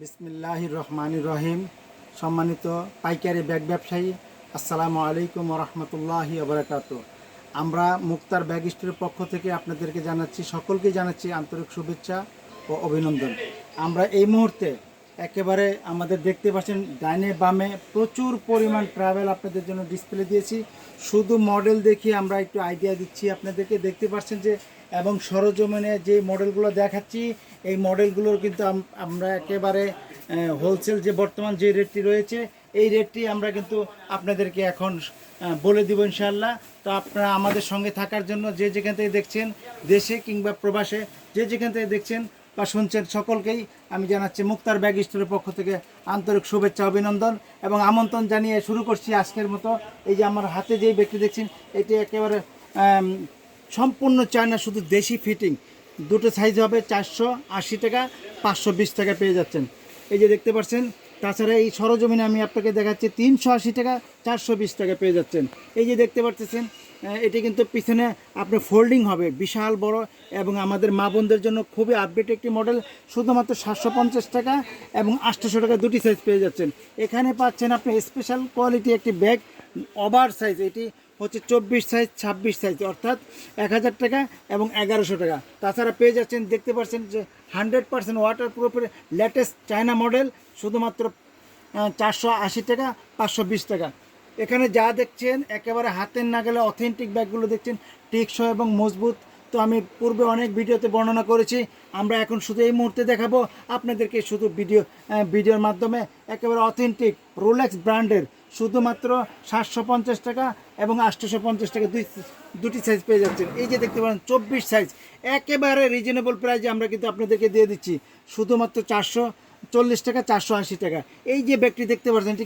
বিসমিল্লাহির রহমানির রহিম। সম্মানিত পাইকারি ব্যাগ ব্যবসায়ী, আসসালামু আলাইকুম রহমতুল্লাহি ওবরাকাতুহু। আমরা মুক্তার ব্যাগ স্টোরের পক্ষ থেকে আপনাদেরকে জানাচ্ছি, সকলকে জানাচ্ছি আন্তরিক শুভেচ্ছা ও অভিনন্দন। আমরা এই মুহূর্তে একেবারে আমাদের দেখতে পাচ্ছেন ডাইনে বামে প্রচুর পরিমাণ ট্রাভেল আপনাদের জন্য ডিসপ্লে দিয়েছি। শুধু মডেল দেখিয়ে আমরা একটু আইডিয়া দিচ্ছি আপনাদেরকে। দেখতে পাচ্ছেন যে এবং সরজমিনে যে মডেলগুলো দেখাচ্ছি, এই মডেলগুলোর কিন্তু আমরা একেবারে হোলসেল যে বর্তমান যে রেটটি রয়েছে, এই রেটটি আমরা কিন্তু আপনাদেরকে এখন বলে দিব ইনশাআল্লাহ। তো আপনারা আমাদের সঙ্গে থাকার জন্য যে যেখান থেকে দেখছেন, দেশে কিংবা প্রবাসে যে যেখান থেকে দেখছেন বা শুনছেন, সকলকেই আমি জানাচ্ছি মুক্তার ব্যাগ স্টোরের পক্ষ থেকে আন্তরিক শুভেচ্ছা অভিনন্দন এবং আমন্ত্রণ জানিয়ে শুরু করছি আজকের মতো। এই যে আমার হাতে যেই ব্যাগটি দেখছেন, এটি একেবারে সম্পূর্ণ চায়না, শুধু দেশি ফিটিং। দুটো সাইজ হবে 480 টাকা, 520 টাকা পেয়ে যাচ্ছেন। এই যে দেখতে পাচ্ছেন। তাছাড়া এই সরজমিনে আমি আপনাকে দেখাচ্ছি 380 টাকা, 420 টাকা পেয়ে যাচ্ছেন। এই যে দেখতে পাচ্ছেন, এটি কিন্তু পিছনে আপনার ফোল্ডিং হবে, বিশাল বড় এবং আমাদের মা বোনদের জন্য খুবই আপডেট একটি মডেল। শুধুমাত্র 750 টাকা এবং 800 টাকা দুটি সাইজ পেয়ে যাচ্ছেন। এখানে পাচ্ছেন আপনি স্পেশাল কোয়ালিটি একটি ব্যাগ, ওভার সাইজ। এটি হচ্ছে 24 সাইজ, 26 সাইজ, অর্থাৎ 1000 টাকা এবং 1100 টাকা। তাছাড়া পেয়ে যাচ্ছেন, দেখতে পাচ্ছেন যে 100% ওয়াটার প্রুফের লেটেস্ট চায়না মডেল, শুধুমাত্র 480 টাকা, 520 টাকা। এখানে যা দেখছেন একেবারে হাতের নাগালে অথেন্টিক ব্যাগগুলো দেখছেন, টেকসই এবং মজবুত। তো আমি পূর্বে অনেক ভিডিওতে বর্ণনা করেছি, আমরা এখন শুধু এই মুহূর্তে দেখাবো আপনাদেরকে, শুধু ভিডিওর মাধ্যমে একেবারে অথেন্টিক রোলেক্স ব্র্যান্ডের, শুধুমাত্র 750 টাকা এবং 850 টাকা দুটি সাইজ পেয়ে যাচ্ছেন। এই যে দেখতে পারেন 24 সাইজ, একেবারে রিজনেবল প্রাইসে আমরা কিন্তু আপনাদেরকে দিয়ে দিচ্ছি, শুধুমাত্র 440 টাকা, 480 টাকা। এই যে ব্যাগটি দেখতে পাচ্ছেন, ঠিক